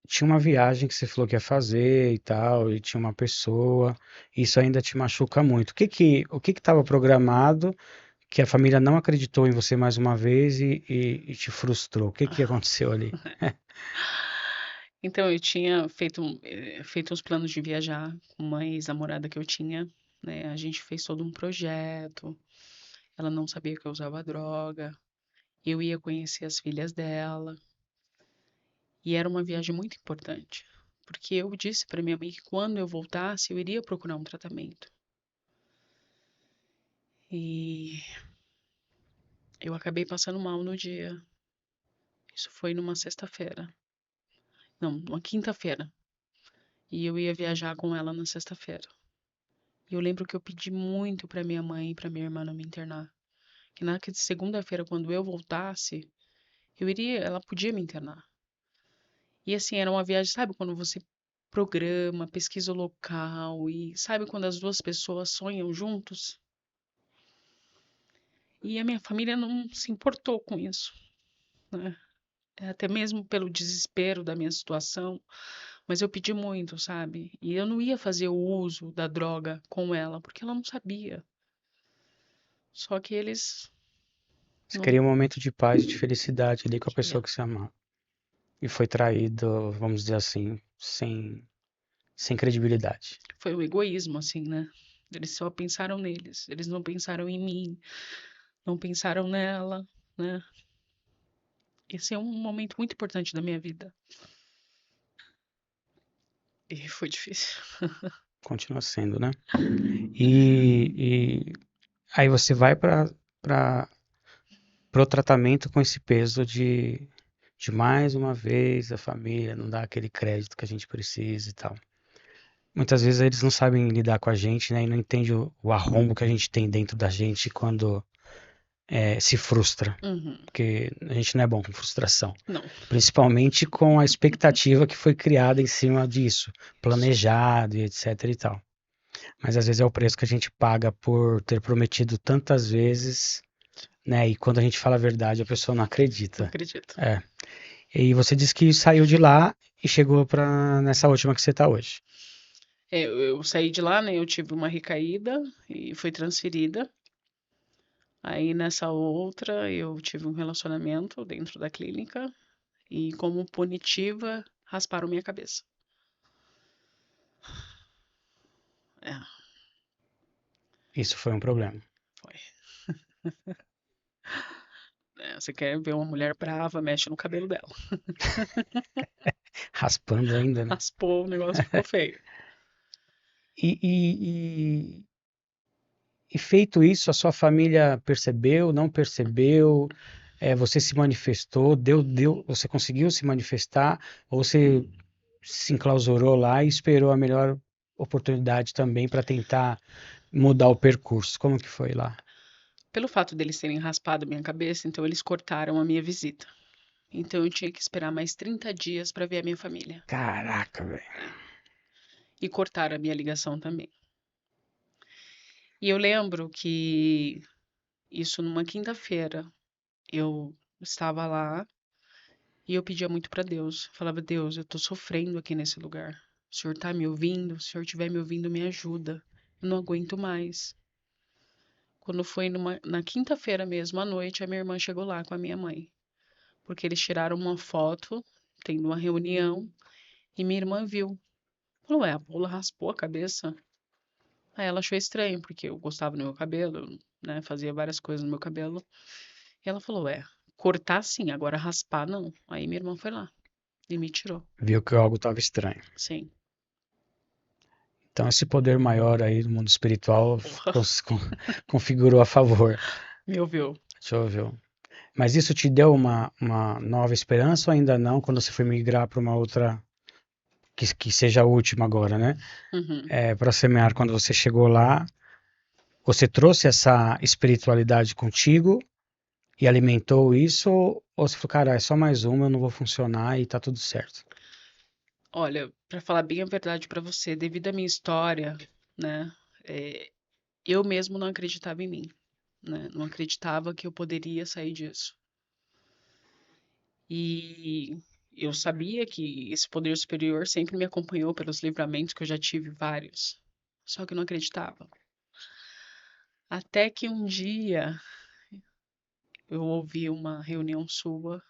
tinha uma viagem que você falou que ia fazer e tal, e tinha uma pessoa, isso ainda te machuca muito. O que que estava programado que a família não acreditou em você mais uma vez e te frustrou? O que que aconteceu ali? Então, eu tinha feito uns planos de viajar com uma ex-namorada que eu tinha, né? A gente fez todo um projeto. Ela não sabia que eu usava droga. Eu ia conhecer as filhas dela. E era uma viagem muito importante, porque eu disse para minha mãe que quando eu voltasse, eu iria procurar um tratamento. E eu acabei passando mal no dia. Isso foi numa sexta-feira. Não, numa quinta-feira. E eu ia viajar com ela na sexta-feira. E eu lembro que eu pedi muito para minha mãe e para minha irmã não me internar. Que na segunda-feira, quando eu voltasse, ela podia me internar. E assim, era uma viagem, sabe, quando você programa, pesquisa o local e sabe quando as duas pessoas sonham juntos? E a minha família não se importou com isso, né? Até mesmo pelo desespero da minha situação, mas eu pedi muito, sabe? E eu não ia fazer o uso da droga com ela, porque ela não sabia. Só que eles Você não queria um momento de paz e de felicidade ali com a queriam. pessoa que você amava. E foi traído, vamos dizer assim, sem credibilidade. Foi o egoísmo, assim, né? Eles só pensaram neles, eles não pensaram em mim, não pensaram nela, né? Esse é um momento muito importante da minha vida. E foi difícil. Continua sendo, né? E aí você vai para o tratamento com esse peso de mais uma vez a família não dá aquele crédito que a gente precisa e tal. Muitas vezes eles não sabem lidar com a gente, né? E não entendem o arrombo que a gente tem dentro da gente quando se frustra. Uhum. Porque a gente não é bom com frustração. Não. Principalmente com a expectativa que foi criada em cima disso, planejado e etc e tal. Mas às vezes é o preço que a gente paga por ter prometido tantas vezes, né? E quando a gente fala a verdade, a pessoa não Não acredita. acredito. É. E você disse que saiu de lá e chegou nessa última que você tá hoje. Eu saí de lá, né? Eu tive uma recaída e fui transferida. Aí nessa outra eu tive um relacionamento dentro da clínica e como punitiva rasparam minha cabeça. É, Isso foi um problema. foi. Você quer ver uma mulher brava, mexe no cabelo dela. Raspando ainda, né? Raspou, o negócio ficou feio. E, e, e feito isso, a sua família percebeu, não percebeu? Você se manifestou, você conseguiu se manifestar, ou você se enclausurou lá e esperou a melhor oportunidade também para tentar mudar o percurso? Como que foi lá? Pelo fato deles terem raspado minha cabeça, então eles cortaram a minha visita. Então eu tinha que esperar mais 30 dias para ver a minha família. Caraca, velho. E cortaram a minha ligação também. E eu lembro que isso numa quinta-feira eu estava lá e eu pedia muito para Deus. Falava: Deus, eu tô sofrendo aqui nesse lugar. O senhor tá me ouvindo? Se o senhor estiver me ouvindo, me ajuda. Eu não aguento mais. Quando foi na quinta-feira mesmo, à noite, a minha irmã chegou lá com a minha mãe. Porque eles tiraram uma foto, tendo uma reunião, e minha irmã viu. Falou: Ué, a Paula raspou a cabeça. Aí ela achou estranho, porque eu gostava do meu cabelo, né? Fazia várias coisas no meu cabelo. E ela falou: Ué, cortar sim, agora raspar não. Aí minha irmã foi lá. E me tirou. Viu que algo estava estranho. Sim. Então, esse poder maior aí do mundo espiritual Porra. configurou a favor. Me ouviu. Deixa eu ver. Mas isso te deu uma nova esperança ou ainda não, quando você foi migrar para uma outra, que seja a última agora, né? Uhum. Para semear, quando você chegou lá, você trouxe essa espiritualidade contigo e alimentou isso? Ou você falou, cara, é só mais uma, eu não vou funcionar e tá tudo certo? Olha, pra falar bem a verdade pra você, devido à minha história, né, eu mesmo não acreditava em mim, né? Não acreditava que eu poderia sair disso. E eu sabia que esse poder superior sempre me acompanhou pelos livramentos que eu já tive vários. Só que eu não acreditava. Até que um dia eu ouvi uma reunião sua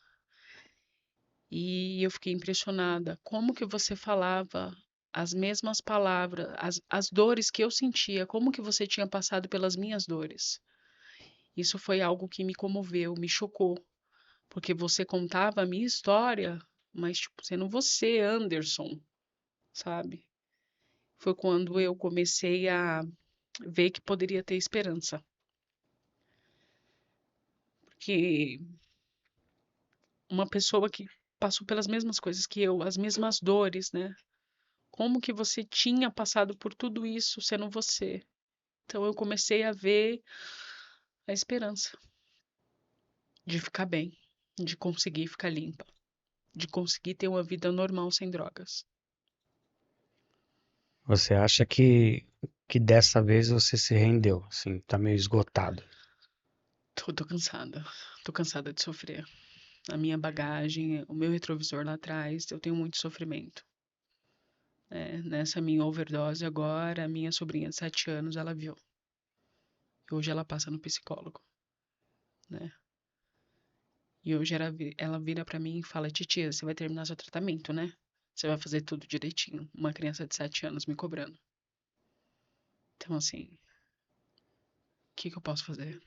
e eu fiquei impressionada. Como que você falava as mesmas palavras, as dores que eu sentia, como que você tinha passado pelas minhas dores? Isso foi algo que me comoveu, me chocou, porque você contava a minha história, mas tipo, sendo você, Anderson, sabe? Foi quando eu comecei a ver que poderia ter esperança. Porque uma pessoa que passou pelas mesmas coisas que eu, as mesmas dores, né? Como que você tinha passado por tudo isso sendo você? Então eu comecei a ver a esperança de ficar bem, de conseguir ficar limpa, de conseguir ter uma vida normal sem drogas. Você acha que dessa vez você se rendeu, assim, tá meio esgotado? Tô cansada. Tô cansada de sofrer. A minha bagagem, o meu retrovisor lá atrás, eu tenho muito sofrimento. Nessa minha overdose agora, a minha sobrinha de 7 anos, ela viu. Hoje ela passa no psicólogo, né? E hoje ela vira pra mim e fala: Titia, você vai terminar seu tratamento, né? Você vai fazer tudo direitinho. Uma criança de 7 anos me cobrando. Então, assim, o que que eu posso fazer?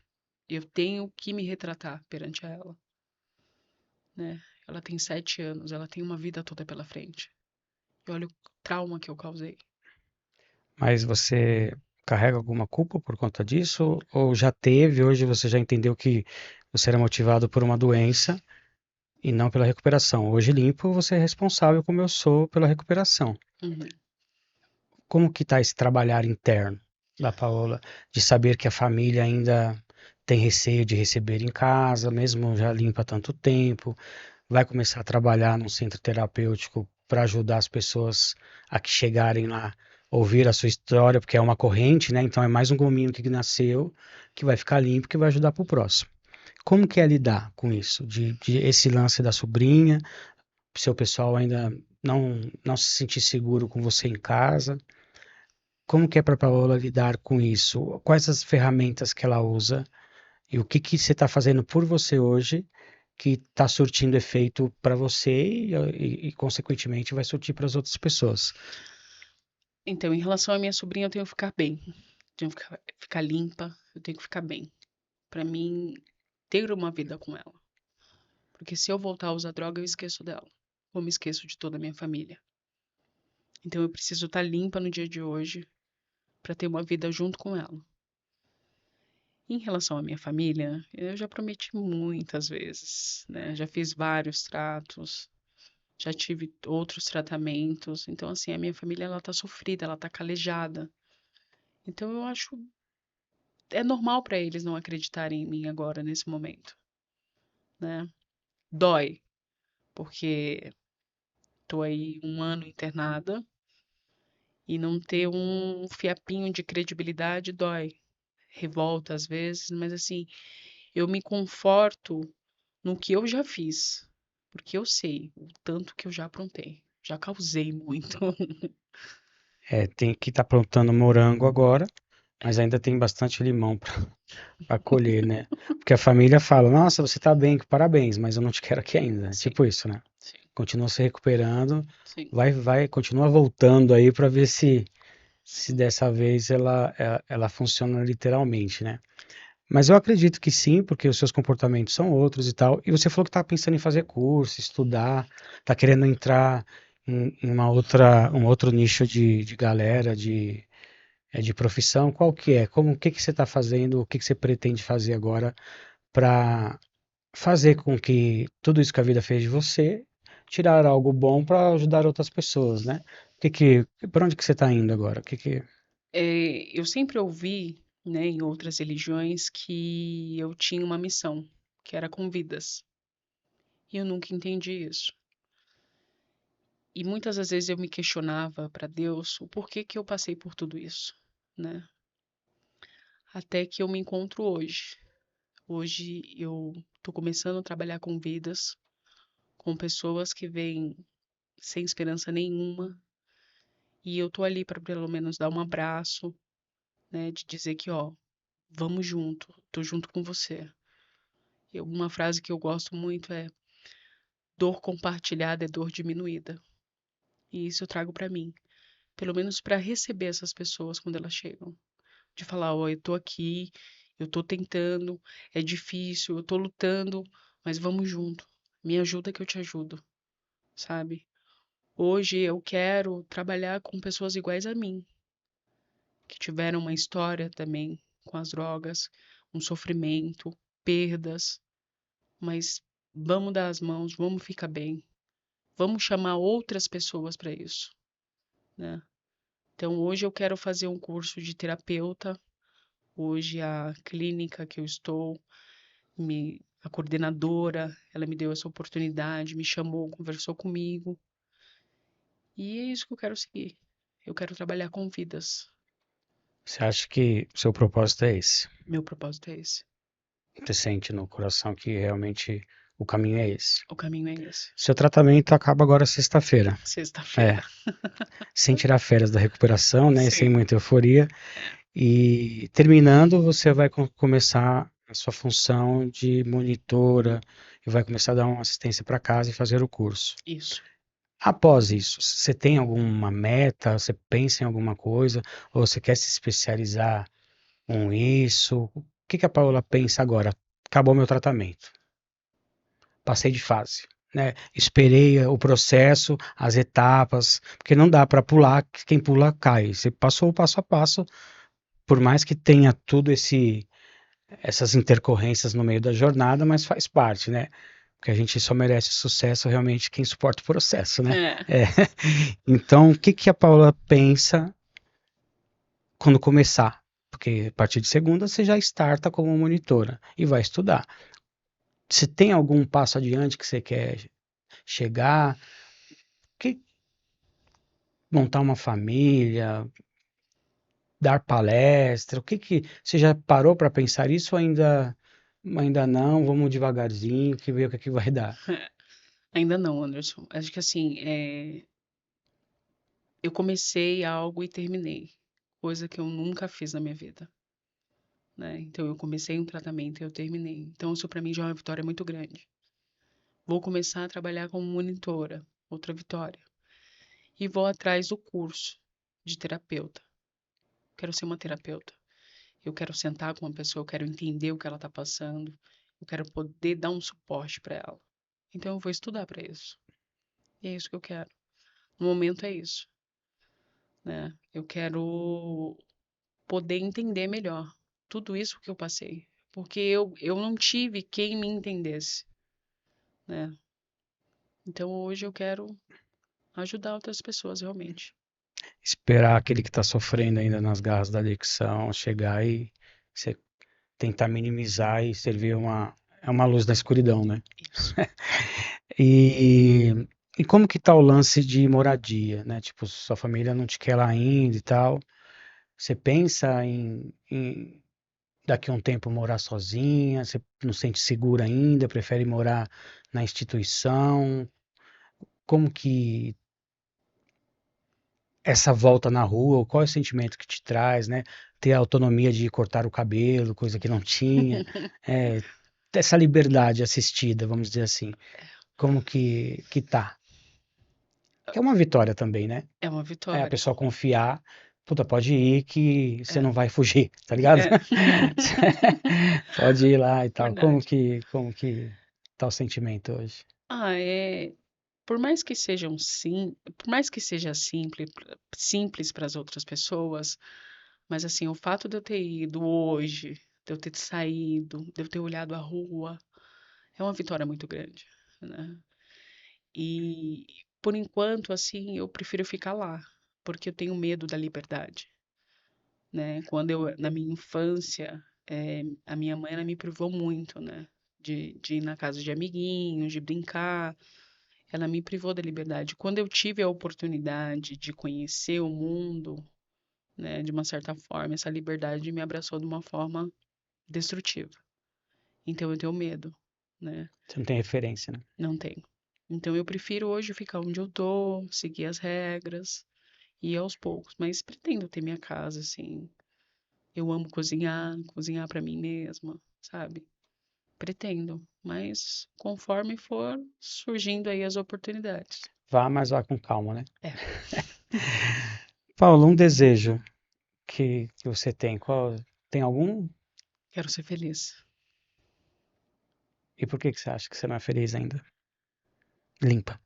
Eu tenho que me retratar perante ela, né? Ela tem 7 anos, ela tem uma vida toda pela frente. E olha o trauma que eu causei. Mas você carrega alguma culpa por conta disso? Ou já teve, hoje você já entendeu que você era motivado por uma doença e não pela recuperação? Hoje limpo, você é responsável, como eu sou, pela recuperação. Uhum. Como que está esse trabalhar interno da Paola, de saber que a família ainda tem receio de receber em casa, mesmo já limpa há tanto tempo, vai começar a trabalhar num centro terapêutico para ajudar as pessoas a que chegarem lá, ouvir a sua história, porque é uma corrente, né? Então é mais um gominho que nasceu, que vai ficar limpo, que vai ajudar para o próximo. Como que é lidar com isso? De esse lance da sobrinha, seu pessoal ainda não se sentir seguro com você em casa? Como que é para a Paola lidar com isso? Quais as ferramentas que ela usa? E o que que você está fazendo por você hoje que está surtindo efeito para você consequentemente, vai surtir para as outras pessoas? Então, em relação à minha sobrinha, eu tenho que ficar bem. Tenho que ficar limpa, eu tenho que ficar bem. Pra mim, ter uma vida com ela. Porque se eu voltar a usar droga, eu esqueço dela. Ou me esqueço de toda a minha família. Então, eu preciso estar limpa no dia de hoje pra ter uma vida junto com ela. Em relação à minha família, eu já prometi muitas vezes, né? Já fiz vários tratos, já tive outros tratamentos. Então, assim, a minha família, ela tá sofrida, ela tá calejada. Então, eu acho é normal pra eles não acreditarem em mim agora, nesse momento, né? Dói, porque tô aí um ano internada e não ter um fiapinho de credibilidade dói. Revolta às vezes, mas assim, eu me conforto no que eu já fiz, porque eu sei o tanto que eu já aprontei, já causei muito. Tem que estar plantando morango agora, mas ainda tem bastante limão para colher, né? Porque a família fala: Nossa, você está bem, parabéns, mas eu não te quero aqui ainda. Sim, Tipo isso, né? sim, Continua se recuperando, sim, continua voltando aí para ver se sim. dessa vez ela funciona literalmente, né? Mas eu acredito que sim, porque os seus comportamentos são outros e tal. E você falou que tá pensando em fazer curso, estudar, tá querendo entrar em um outro nicho de galera, de profissão. Qual que é? Como, o que que você está fazendo? O que que você pretende fazer agora para fazer com que tudo isso que a vida fez de você, tirar algo bom para ajudar outras pessoas, né? Para onde que você está indo agora? Eu sempre ouvi, né, em outras religiões que eu tinha uma missão, que era com vidas. E eu nunca entendi isso. E muitas das vezes eu me questionava para Deus o porquê que eu passei por tudo isso, né? Até que eu me encontro hoje. Hoje eu tô começando a trabalhar com vidas, com pessoas que vêm sem esperança nenhuma, e eu tô ali para pelo menos dar um abraço, né, de dizer que, ó, vamos junto, tô junto com você. Uma frase que eu gosto muito é: dor compartilhada é dor diminuída. E isso eu trago para mim, pelo menos para receber essas pessoas quando elas chegam, de falar, ó, eu tô aqui, eu tô tentando, é difícil, eu tô lutando, mas vamos junto. Me ajuda que eu te ajudo, sabe? Hoje eu quero trabalhar com pessoas iguais a mim, que tiveram uma história também com as drogas, um sofrimento, perdas, mas vamos dar as mãos, vamos ficar bem, vamos chamar outras pessoas para isso, né? Então hoje eu quero fazer um curso de terapeuta. Hoje a clínica que eu estou, a coordenadora, ela me deu essa oportunidade, me chamou, conversou comigo. E é isso que eu quero seguir. Eu quero trabalhar com vidas. Você acha que o seu propósito é esse? Meu propósito é esse. Você sente no coração que realmente o caminho é esse? O caminho é esse. Seu tratamento acaba agora sexta-feira. É, Sexta-feira. sem tirar férias da recuperação, né? Sem Sim. muita euforia. E terminando, você vai começar a sua função de monitora e vai começar a dar uma assistência para casa e fazer o curso. Isso. Após isso, você tem alguma meta? Você pensa em alguma coisa? Ou você quer se especializar com isso? O que que a Paola pensa agora? Acabou meu tratamento, passei de fase, né? Esperei o processo, as etapas, porque não dá para pular, quem pula cai. Você passou o passo a passo, por mais que tenha tudo essas intercorrências no meio da jornada, mas faz parte, né? Porque a gente só merece sucesso realmente quem suporta o processo, né? É. É. Então, o que que a Paula pensa quando começar? Porque a partir de segunda você já starta como monitora e vai estudar. Se tem algum passo adiante que você quer chegar, que montar uma família, dar palestra, o que que você já parou para pensar isso ou ainda não? Vamos devagarzinho, que ver o que que vai dar. Ainda não, Anderson. Acho que assim, eu comecei algo e terminei, coisa que eu nunca fiz na minha vida, né? Então eu comecei um tratamento e eu terminei. Então isso para mim já é uma vitória muito grande. Vou começar a trabalhar como monitora, outra vitória. E vou atrás do curso de terapeuta. Quero ser uma terapeuta. Eu quero sentar com uma pessoa, eu quero entender o que ela está passando, eu quero poder dar um suporte para ela. Então eu vou estudar para isso. E é isso que eu quero. No momento é isso, né? Eu quero poder entender melhor tudo isso que eu passei, porque eu não tive quem me entendesse, né? Então hoje eu quero ajudar outras pessoas realmente. Esperar aquele que está sofrendo ainda nas garras da adicção chegar e você tentar minimizar e servir é uma luz na escuridão, né? Isso. E, e como que tá o lance de moradia, né? Tipo, sua família não te quer lá ainda e tal. Você pensa em daqui a um tempo morar sozinha? Você não se sente segura ainda? Prefere morar na instituição? Como que essa volta na rua, qual é o sentimento que te traz, né? Ter a autonomia de cortar o cabelo, coisa que não tinha, é, essa liberdade assistida, vamos dizer assim. Como que tá? Que é uma vitória também, né? É uma É a vitória. pessoa confiar, puta, pode ir que você É, não vai fugir, tá ligado? é, Pode ir lá e tal. Como verdade. que, como que tá o sentimento hoje? É, por mais que sejam por mais que seja simples para as outras pessoas, mas assim, o fato de eu ter ido hoje, de eu ter saído, de eu ter olhado a rua, é uma vitória muito grande, né? E por enquanto, assim, eu prefiro ficar lá, porque eu tenho medo da liberdade, né? Na minha infância, a minha mãe, ela me privou muito, né? De ir na casa de amiguinhos, de brincar. Ela me privou da liberdade. Quando eu tive a oportunidade de conhecer o mundo, né, de uma certa forma, essa liberdade me abraçou de uma forma destrutiva. Então eu tenho medo, né? Você não tem referência, né? Não tenho. Então eu prefiro hoje ficar onde eu tô, seguir as regras e ir aos poucos, mas pretendo ter minha casa, assim. Eu amo cozinhar, cozinhar para mim mesma, sabe? Pretendo, mas conforme for surgindo aí as oportunidades. Vá, mas vá com calma, né? É, Paulo, um desejo que você tem, tem algum? quero ser feliz. E por que que você acha que você não é feliz ainda? Limpa.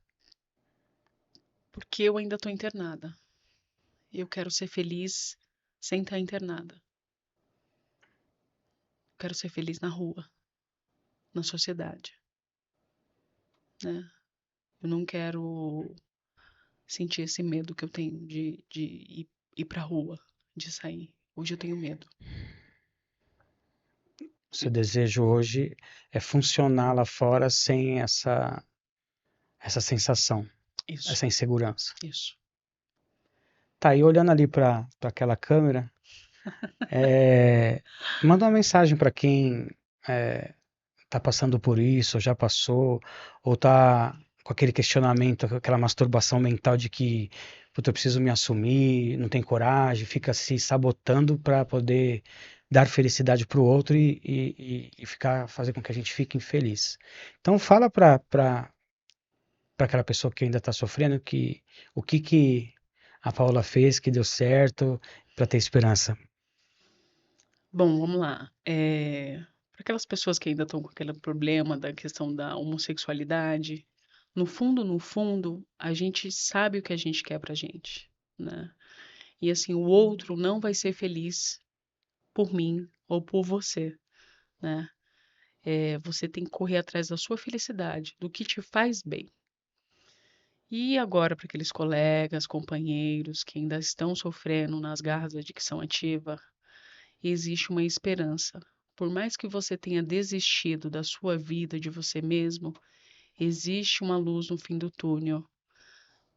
Porque eu ainda tô internada. Eu quero ser feliz sem estar internada. Quero ser feliz na rua, na sociedade, né? Eu não quero sentir esse medo que eu tenho de ir pra rua, de sair. Hoje eu tenho medo. O seu desejo hoje é funcionar lá fora sem essa sensação, Isso, essa insegurança. isso. Tá, e olhando ali para aquela câmera, é, manda uma mensagem para quem tá passando por isso, ou já passou, ou tá com aquele questionamento, com aquela masturbação mental de que, puta, eu preciso me assumir, não tem coragem, fica se sabotando para poder dar felicidade para o outro e ficar, fazer com que a gente fique infeliz. Então fala para aquela pessoa que ainda está sofrendo que o que que a Paula fez que deu certo para ter esperança. Bom, vamos lá. Para aquelas pessoas que ainda estão com aquele problema da questão da homossexualidade, no fundo, a gente sabe o que a gente quer pra gente, né? E assim, o outro não vai ser feliz por mim ou por você, né? Você tem que correr atrás da sua felicidade, do que te faz bem. E agora, para aqueles colegas, companheiros que ainda estão sofrendo nas garras da adicção ativa, existe uma esperança. Por mais que você tenha desistido da sua vida, de você mesmo, existe uma luz no fim do túnel.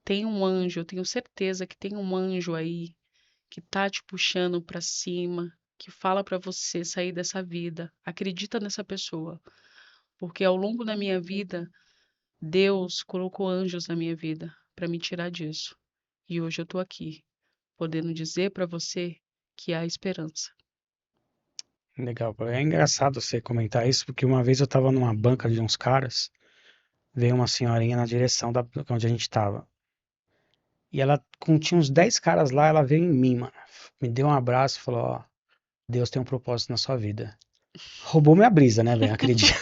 Tem um anjo, eu tenho certeza que tem um anjo aí que tá te puxando para cima, que fala para você sair dessa vida. Acredita nessa pessoa, porque ao longo da minha vida, Deus colocou anjos na minha vida para me tirar disso. E hoje eu tô aqui, podendo dizer para você que há esperança. Legal, pô. É engraçado você comentar isso, porque uma vez eu estava numa banca de uns caras, veio uma senhorinha na direção da onde a gente estava. E ela, tinha uns 10 caras lá, ela veio em mim, mano. Me deu um abraço e falou, ó, Deus tem um propósito na sua vida. Roubou minha brisa, né, velho? Acredito.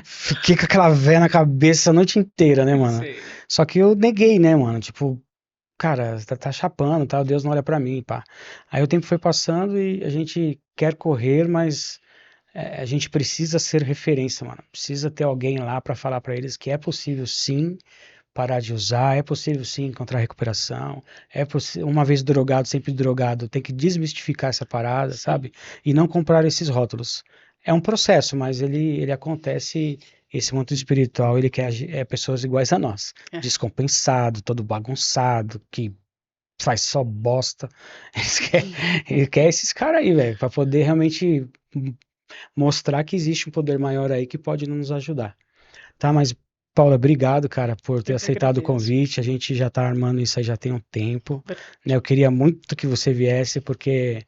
Fiquei com aquela véia na cabeça a noite inteira, né, mano? Sei. Só que eu neguei, né, mano? Tipo, cara, tá chapando, tá? Deus não olha pra mim, pá. Aí o tempo foi passando e a gente quer correr, mas a gente precisa ser referência, mano. Precisa ter alguém lá pra falar pra eles que é possível sim parar de usar, é possível sim encontrar recuperação, uma vez drogado, sempre drogado, tem que desmistificar essa parada, Sim. sabe? E não comprar esses rótulos. É um processo, mas ele acontece, esse mundo espiritual, ele quer pessoas iguais a nós, É. descompensado, todo bagunçado, que faz só bosta. Ele quer esses caras aí, velho, pra poder realmente mostrar que existe um poder maior aí que pode nos ajudar. Tá, mas Paula, obrigado, cara, por ter Eu que aceitado o agradeço. convite. A gente já tá armando isso aí já tem um tempo, né? Verdade. Eu queria muito que você viesse, porque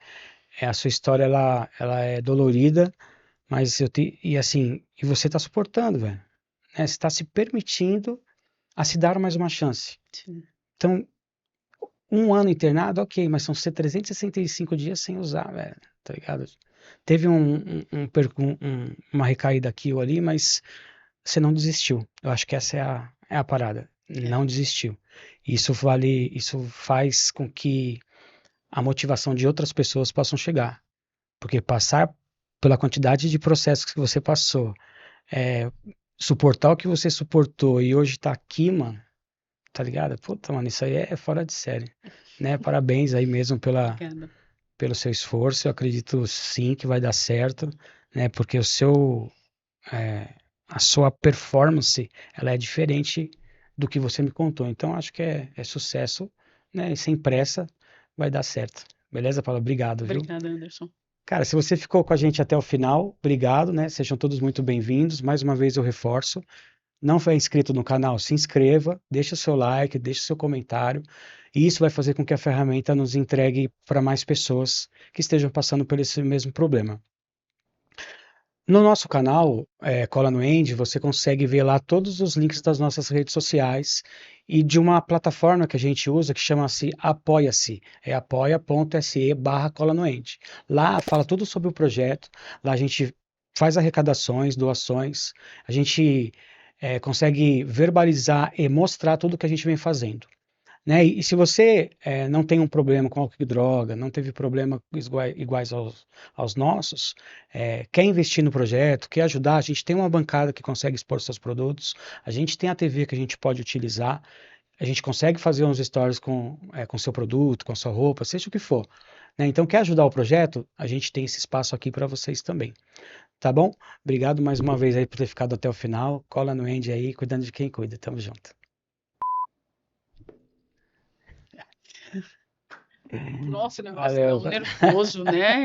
a sua história ela é dolorida, mas e assim, e você tá suportando, velho. Né? Você tá se permitindo a se dar mais uma chance. Sim. Então, Um ano internado, ok, mas são 365 dias sem usar, velho, tá ligado? Teve uma recaída aqui ou ali, mas você não desistiu. Eu acho que essa é a parada. É, Não desistiu. Isso faz com que a motivação de outras pessoas possam chegar. Porque passar pela quantidade de processos que você passou, é, suportar o que você suportou e hoje tá aqui, mano, tá ligado? Puta, mano, isso aí é fora de série, né? Parabéns aí mesmo obrigada. pelo seu esforço. Eu acredito sim que vai dar certo, né? Porque é, a sua performance, ela é diferente do que você me contou. Então, acho que é sucesso, né? E sem pressa vai dar certo. Beleza, Paulo? Obrigado, viu? Obrigada, Anderson. Cara, se você ficou com a gente até o final, obrigado, né? Sejam todos muito bem-vindos. Mais uma vez eu reforço, não foi inscrito no canal, se inscreva, deixa o seu like, deixa o seu comentário, e isso vai fazer com que a ferramenta nos entregue para mais pessoas que estejam passando por esse mesmo problema. No nosso canal, Cola no End, você consegue ver lá todos os links das nossas redes sociais e de uma plataforma que a gente usa que chama-se Apoia-se, é apoia.se/Cola no End. Lá fala tudo sobre o projeto, lá a gente faz arrecadações, doações, a gente consegue verbalizar e mostrar tudo o que a gente vem fazendo. Né? E se você não tem um problema com álcool e droga, não teve problema iguais aos nossos, quer investir no projeto, quer ajudar, a gente tem uma bancada que consegue expor seus produtos, a gente tem a TV que a gente pode utilizar, a gente consegue fazer uns stories com seu produto, com sua roupa, seja o que for. Né? Então, quer ajudar o projeto? A gente tem esse espaço aqui para vocês também. Tá bom? Obrigado mais uma vez aí por ter ficado até o final. Cola no End aí, cuidando de quem cuida. Tamo junto. Nossa, o negócio dá Valeu. um nervoso, né?